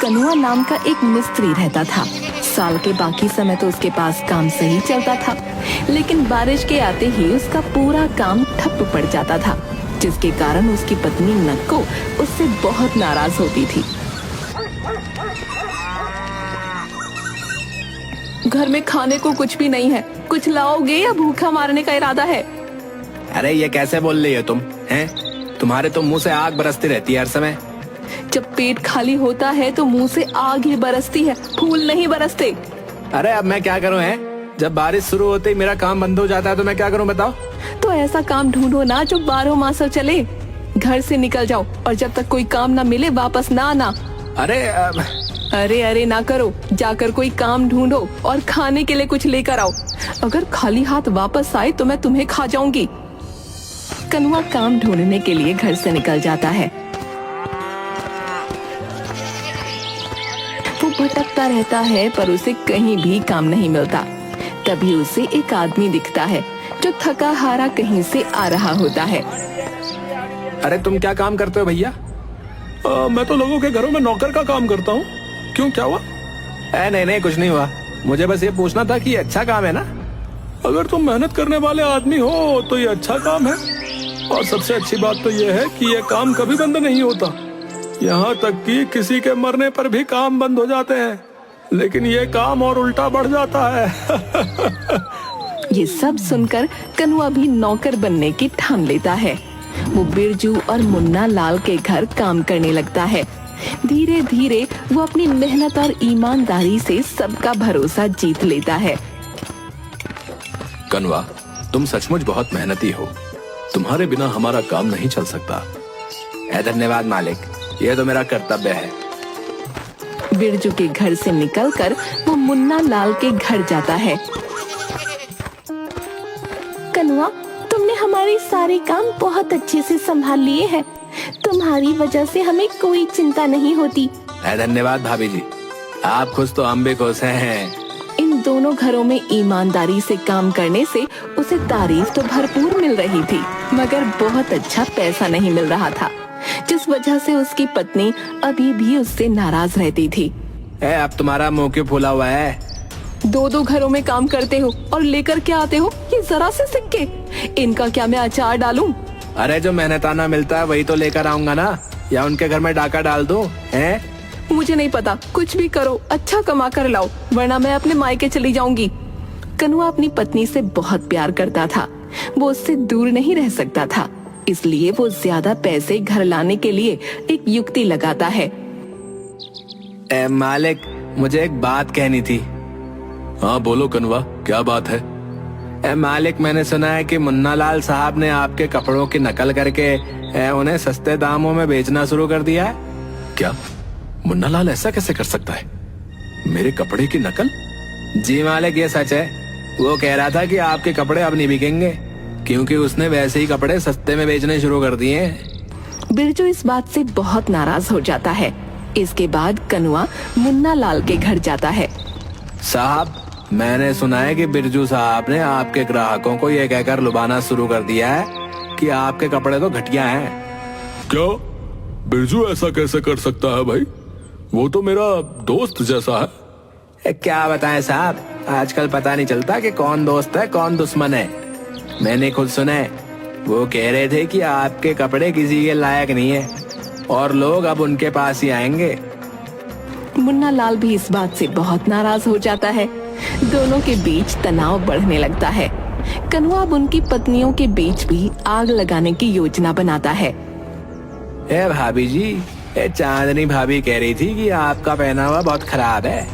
कनुआ नाम का एक मिस्त्री रहता था। साल के बाकी समय तो उसके पास काम सही चलता था, लेकिन बारिश के आते ही उसका पूरा काम ठप पड़ जाता था, जिसके कारण उसकी पत्नी नक्को उससे बहुत नाराज होती थी। घर में खाने को कुछ भी नहीं है, कुछ लाओगे या भूखा मारने का इरादा है? अरे ये कैसे बोल रही हो तुम? हैं? तुम्हारे तो मुंह से आग बरसती रहती है हर समय। जब पेट खाली होता है तो मुंह से आग ही बरसती है, फूल नहीं बरसते। अरे अब मैं क्या करूं? हैं? जब बारिश शुरू होते ही मेरा काम बंद हो जाता है तो मैं क्या करूं बताओ? तो ऐसा काम ढूंढो ना जो 12 मास चले। घर से निकल जाओ और जब तक कोई काम ना मिले वापस ना आना। अरे अरे ना करो, जाकर कोई काम ढूंढो और खाने के लिए कुछ लेकर आओ। अगर खाली हाथ वापस आए तो मैं तुम्हें खा जाऊंगी। कनुआ काम ढूंढने के लिए घर से निकल जाता है। वो भटकता रहता है पर उसे कहीं भी काम नहीं मिलता। तभी उसे एक आदमी दिखता है जो थका हारा कहीं से आ रहा होता है। अरे तुम क्या काम करते हो भैया? मैं तो लोगों के घरों में नौकर का काम करता हूँ। क्यों, क्या हुआ? नहीं कुछ नहीं हुआ। मुझे बस ये पूछना था कि अच्छा काम है ना? अगर तुम मेहनत करने वाले आदमी हो तो ये अच्छा काम है, और सबसे अच्छी बात तो ये है कि ये काम कभी बंद नहीं होता। यहाँ तक कि किसी के मरने पर भी काम बंद हो जाते हैं, लेकिन ये काम और उल्टा बढ़ जाता है। ये सब सुनकर कनुआ भी नौकर बनने की ठान लेता है। वो बिरजू और मुन्ना लाल के घर काम करने लगता है। धीरे धीरे वो अपनी मेहनत और ईमानदारी से सबका भरोसा जीत लेता है। कनुआ, तुम सचमुच बहुत मेहनती हो। तुम्हारे बिना हमारा काम नहीं चल सकता। धन्यवाद मालिक, ये तो मेरा कर्तव्य है। बिरजू के घर से निकलकर वो मुन्ना लाल के घर जाता है। कनुआ, तुमने हमारे सारे काम बहुत अच्छे से संभाल लिए हैं। तुम्हारी वजह से हमें कोई चिंता नहीं होती। धन्यवाद भाभी जी, आप खुश तो हम भी खुश हैं। इन दोनों घरों में ईमानदारी से काम करने से उसे तारीफ तो भरपूर मिल रही थी, मगर बहुत अच्छा पैसा नहीं मिल रहा था, जिस वजह से उसकी पत्नी अभी भी उससे नाराज रहती थी। अब तुम्हारा मुंह क्यों फूला हुआ है? दो घरों में काम करते हो और लेकर क्या आते हो ये जरा से सिक्के? इनका क्या मैं अचार डालूं? अरे जो मेहनताना मिलता है वही तो लेकर आऊंगा ना, या उनके घर में डाका डाल दूं? हैं? मुझे नहीं पता, कुछ भी करो, अच्छा कमा कर लाओ, वरना मैं अपने मायके चली जाऊंगी। कनुआ अपनी पत्नी से बहुत प्यार करता था। वो उससे दूर नहीं रह सकता था, इसलिए वो ज्यादा पैसे घर लाने के लिए एक युक्ति लगाता है। मालिक, मुझे एक बात कहनी थी। हाँ बोलो कनुआ, क्या बात है? मालिक, मैंने सुना है कि मुन्ना लाल साहब ने आपके कपड़ों की नकल करके उन्हें सस्ते दामों में बेचना शुरू कर दिया है। क्या मुन्ना लाल ऐसा कैसे कर सकता है? मेरे कपड़े की नकल? जी मालिक, ये सच है। वो कह रहा था कि आपके कपड़े अब नहीं बिकेंगे, क्योंकि उसने वैसे ही कपड़े सस्ते में बेचने शुरू कर दिए हैं। बिरजू इस बात से बहुत नाराज हो जाता है। इसके बाद कनुआ मुन्ना लाल के घर जाता है। साहब, मैंने सुना है कि बिरजू साहब ने आपके ग्राहकों को ये कहकर लुभाना शुरू कर दिया है कि आपके कपड़े तो घटिया हैं। क्या बिरजू ऐसा कैसे कर सकता है भाई? वो तो मेरा दोस्त जैसा है। क्या बताएं साहब, आजकल पता नहीं चलता कि कौन दोस्त है कौन दुश्मन है। मैंने खुद सुना है, वो कह रहे थे कि आपके कपड़े किसी के लायक नहीं है और लोग अब उनके पास ही आएंगे। मुन्ना लाल भी इस बात से बहुत नाराज हो जाता है। दोनों के बीच तनाव बढ़ने लगता है। कनुआ अब उनकी पत्नियों के बीच भी आग लगाने की योजना बनाता है। भाभी जी, चांदनी भाभी कह रही थी कि आपका पहनावा बहुत खराब है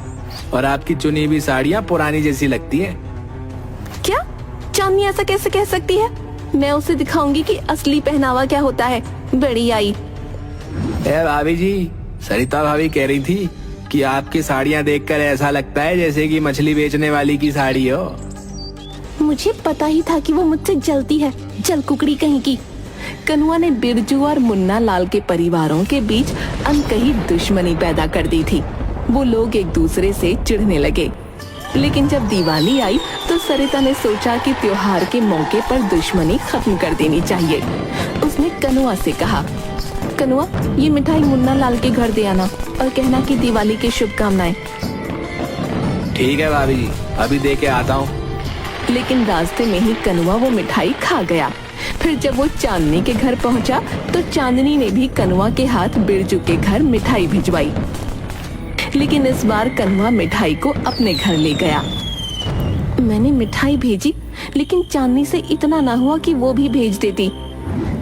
और आपकी चुनी हुई साड़ियाँ पुरानी जैसी लगती हैं। क्या? चांदनी ऐसा कैसे कह सकती है? मैं उसे दिखाऊंगी कि असली पहनावा क्या होता है। बड़ी आई। भाभी जी, सरिता भाभी कह रही थी कि आपकी साड़ियाँ देखकर ऐसा लगता है जैसे कि मछली बेचने वाली की साड़ी हो। मुझे पता ही था कि वो मुझसे जलती है, जल कुकड़ी कहीं की। कनुआ ने बिरजू और मुन्ना लाल के परिवारों के बीच अनकही दुश्मनी पैदा कर दी थी। वो लोग एक दूसरे से चिढ़ने लगे। लेकिन जब दिवाली आई तो सरिता ने सोचा कि त्योहार के मौके पर दुश्मनी खत्म कर देनी चाहिए। उसने कनुआ से कहा, कनुआ, ये मिठाई मुन्ना लाल के घर दे आना और कहना कि दिवाली की शुभकामनाएं। ठीक है भाभी जी, अभी दे के आता हूँ। लेकिन रास्ते में ही कनुआ वो मिठाई खा गया। फिर जब वो चांदनी के घर पहुंचा तो चांदनी ने भी कनुआ के हाथ बिरजू के घर मिठाई भिजवाई। लेकिन इस बार कनुआ मिठाई को अपने घर ले गया। मैंने मिठाई भेजी, लेकिन चांदनी से इतना ना हुआ कि वो भी भेज देती।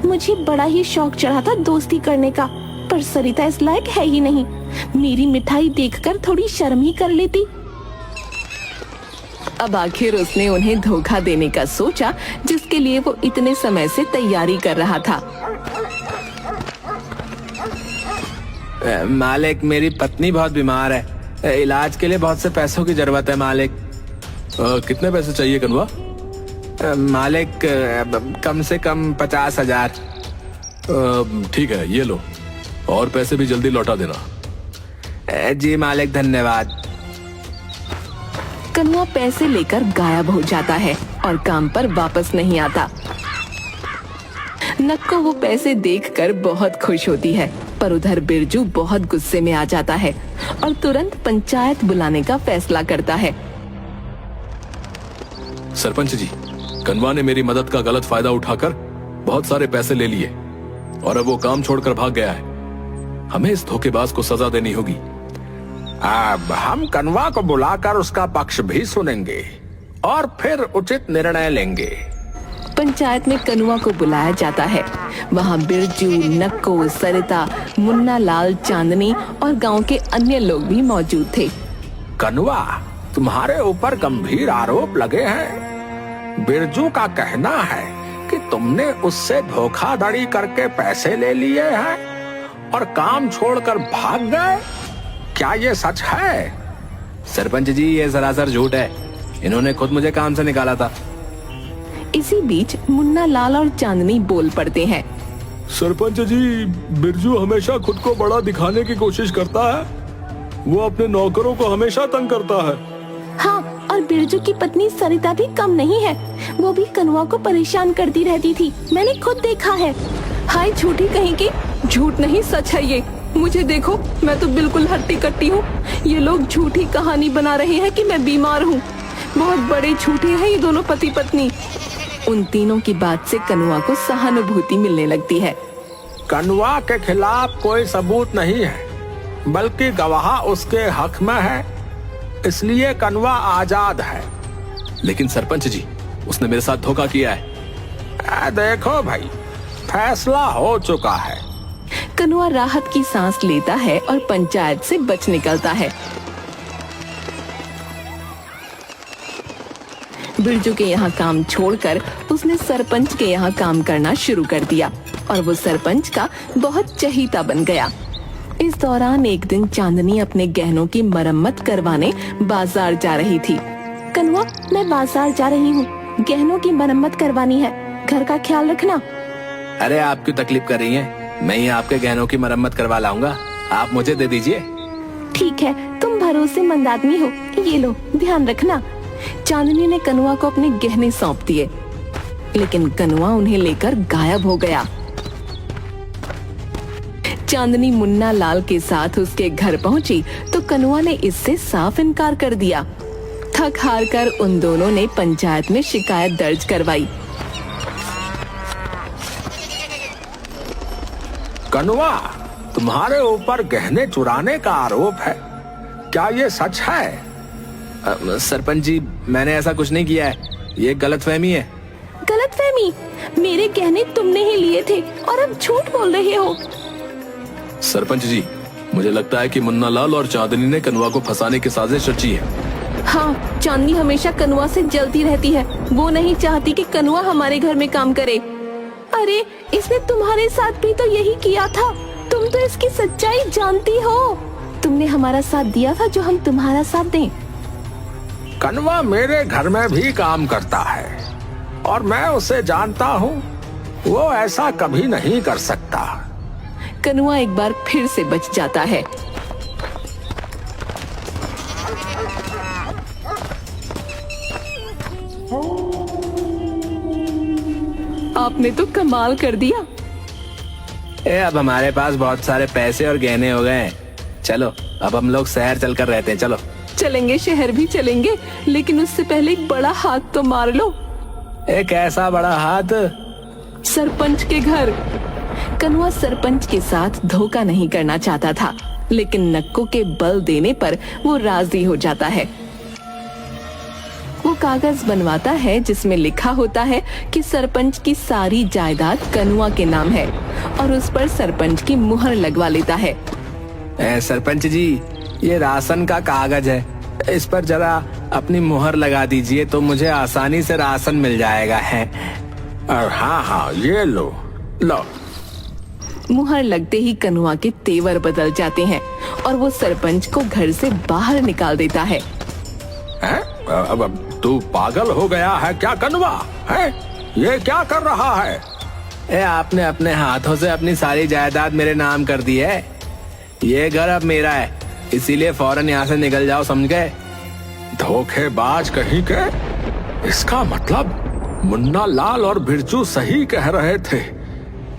मुझे बड़ा ही शौक चढ़ा था दोस्ती करने का, पर सरिता इस लायक है ही नहीं। मेरी मिठाई देखकर थोड़ी शर्म ही कर लेती। अब आखिर उसने उन्हें धोखा देने का सोचा, जिसके लिए वो इतने समय से तैयारी कर रहा था। मालिक, मेरी पत्नी बहुत बीमार है, इलाज के लिए बहुत से पैसों की जरूरत है मालिक। कितने पैसे चाहिए कनुआ? मालिक, कम से कम 50,000। ठीक है, ये लो, और पैसे भी जल्दी लौटा देना। जी मालिक, धन्यवाद। कनुआ पैसे लेकर गायब हो जाता है और काम पर वापस नहीं आता। नक्को वो पैसे देखकर बहुत खुश होती है, पर उधर बिरजू बहुत गुस्से में आ जाता है और तुरंत पंचायत बुलाने का फैसला करता है। सरपंच जी, कनुआ ने मेरी मदद का गलत फायदा उठाकर बहुत सारे पैसे ले लिए और अब वो काम छोड़कर भाग गया है। हमें इस धोखेबाज को सजा देनी होगी। अब हम कनुआ को बुलाकर उसका पक्ष भी सुनेंगे और फिर उचित निर्णय लेंगे। पंचायत में कनुआ को बुलाया जाता है। वहाँ बिरजू, नक्को, सरिता, मुन्ना लाल, चांदनी और गांव के अन्य लोग भी मौजूद थे। कनुआ, तुम्हारे ऊपर गंभीर आरोप लगे हैं। बिरजू का कहना है कि तुमने उससे धोखाधड़ी करके पैसे ले लिए हैं और काम छोड़कर भाग गए। क्या ये सच है? सरपंच जी, ये सरासर झूठ है। इन्होंने खुद मुझे काम से निकाला था। इसी बीच मुन्ना लाल और चांदनी बोल पड़ते हैं। सरपंच जी, बिरजू हमेशा खुद को बड़ा दिखाने की कोशिश करता है। वो अपने नौकरों को हमेशा तंग करता है। हाँ, और बिरजू की पत्नी सरिता भी कम नहीं है। वो भी कनुआ को परेशान करती रहती थी, मैंने खुद देखा है। हाय झूठी कहीं की, झूठ नहीं सच है ये। मुझे देखो, मैं तो बिल्कुल हट्टी कट्टी हूँ। ये लोग झूठी कहानी बना रहे हैं कि मैं बीमार हूँ। बहुत बड़े झूठे हैं ये दोनों पति पत्नी। उन तीनों की बात से कनुआ को सहानुभूति मिलने लगती है। कनुआ के खिलाफ कोई सबूत नहीं है, बल्कि गवाह उसके हक में है, इसलिए कनुआ आजाद है। लेकिन सरपंच जी, उसने मेरे साथ धोखा किया है। देखो भाई, फैसला हो चुका है। कनुआ राहत की सांस लेता है और पंचायत से बच निकलता है। बिरजू के यहाँ काम छोड़कर उसने सरपंच के यहाँ काम करना शुरू कर दिया और वो सरपंच का बहुत चहीता बन गया। इस दौरान एक दिन चांदनी अपने गहनों की मरम्मत करवाने बाजार जा रही थी। कनुआ, मैं बाजार जा रही हूँ, गहनों की मरम्मत करवानी है, घर का ख्याल रखना। अरे आप क्यों तकलीफ कर रही हैं? मैं ही आपके गहनों की मरम्मत करवा लाऊंगा, आप मुझे दे दीजिए। ठीक है, तुम भरोसेमंद आदमी हो, ये लो, ध्यान रखना। चांदनी ने कनुआ को अपने गहने सौंप दिए, लेकिन कनुआ उन्हें लेकर गायब हो गया। चांदनी मुन्ना लाल के साथ उसके घर पहुंची तो कनुआ ने इससे साफ इनकार कर दिया। थक हार कर उन दोनों ने पंचायत में शिकायत दर्ज करवाई। कनुआ, तुम्हारे ऊपर गहने चुराने का आरोप है, क्या ये सच है? सरपंच जी, मैंने ऐसा कुछ नहीं किया है, ये गलतफहमी है। गलतफहमी? मेरे गहने तुमने ही लिए थे और अब झूठ बोल रहे हो। सरपंच जी, मुझे लगता है कि मुन्ना लाल और चांदनी ने कनुआ को फंसाने की साजिश रची है। हाँ, चांदनी हमेशा कनुआ से जलती रहती है। वो नहीं चाहती कि कनुआ हमारे घर में काम करे। अरे, इसने तुम्हारे साथ भी तो यही किया था। तुम तो इसकी सच्चाई जानती हो। तुमने हमारा साथ दिया था, जो हम तुम्हारा साथ दें। कनुआ मेरे घर में भी काम करता है और मैं उसे जानता हूँ, वो ऐसा कभी नहीं कर सकता। कनुआ एक बार फिर से बच जाता है। आपने तो कमाल कर दिया। अब हमारे पास बहुत सारे पैसे और गहने हो गए हैं। चलो अब हम लोग शहर चलकर रहते हैं। चलो चलेंगे, शहर भी चलेंगे, लेकिन उससे पहले एक बड़ा हाथ तो मार लो। एक ऐसा बड़ा हाथ? सरपंच के घर। कनुआ सरपंच के साथ धोखा नहीं करना चाहता था, लेकिन नक्को के बल देने पर वो राजी हो जाता है। वो कागज बनवाता है जिसमें लिखा होता है कि सरपंच की सारी जायदाद कनुआ के नाम है, और उस पर सरपंच की मुहर लगवा लेता है। सरपंच जी, ये राशन का कागज है, इस पर जरा अपनी मुहर लगा दीजिए तो मुझे आसानी से राशन मिल जाएगा है। हाँ, ये लो। मुहर लगते ही कनुआ के तेवर बदल जाते हैं और वो सरपंच को घर से बाहर निकाल देता है। अब तू पागल हो गया है क्या कनुआ? है ये क्या कर रहा है? आपने अपने हाथों से अपनी सारी जायदाद मेरे नाम कर दी है। ये घर अब मेरा है, इसीलिए फौरन यहाँ से निकल जाओ, समझ गए? धोखेबाज कहीं के। इसका मतलब मुन्ना लाल और बिरजू सही कह रहे थे,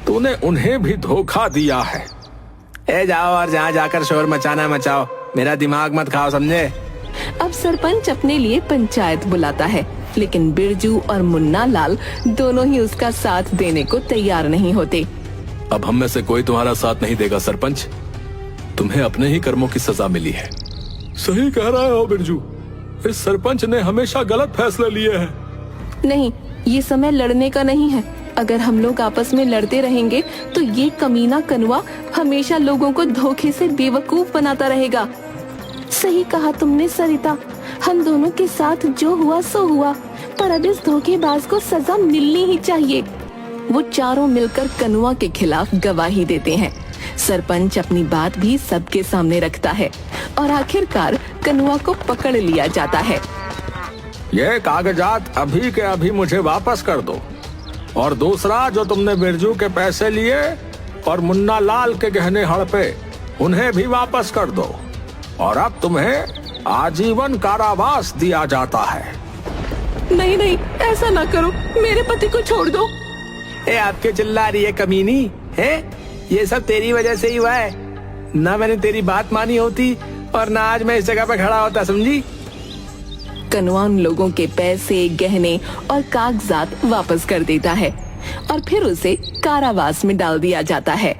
तूने उन्हें भी धोखा दिया है। जाओ और जहाँ जाकर शोर मचाना मचाओ, मेरा दिमाग मत खाओ, समझे? अब सरपंच अपने लिए पंचायत बुलाता है, लेकिन बिरजू और मुन्ना लाल दोनों ही उसका साथ देने को तैयार नहीं होते। अब हम में से कोई तुम्हारा साथ नहीं देगा सरपंच, तुम्हें अपने ही कर्मों की सजा मिली है। सही कह रहा हो बिरजू, इस सरपंच ने हमेशा गलत फैसले लिए हैं। नहीं, ये समय लड़ने का नहीं है। अगर हम लोग आपस में लड़ते रहेंगे तो ये कमीना कनुआ हमेशा लोगों को धोखे से बेवकूफ बनाता रहेगा। सही कहा तुमने सरिता, हम दोनों के साथ जो हुआ सो हुआ, पर अब इस धोखेबाज को सजा मिलनी ही चाहिए। वो चारों मिलकर कनुआ के खिलाफ गवाही देते हैं। सरपंच अपनी बात भी सबके सामने रखता है और आखिरकार कनुआ को पकड़ लिया जाता है। ये कागजात अभी के अभी मुझे वापस कर दो, और दूसरा जो तुमने बिरजू के पैसे लिए और मुन्ना लाल के गहने हड़पे, उन्हें भी वापस कर दो, और अब तुम्हें आजीवन कारावास दिया जाता है। नहीं नहीं, ऐसा ना करो, मेरे पति को छोड़ दो। आपके चिल्ला रही है कमीनी है? ये सब तेरी वजह से ही हुआ है। ना मैंने तेरी बात मानी होती और ना आज मैं इस जगह पे खड़ा होता, समझी? कनुआ उन लोगों के पैसे, गहने और कागजात वापस कर देता है और फिर उसे कारावास में डाल दिया जाता है।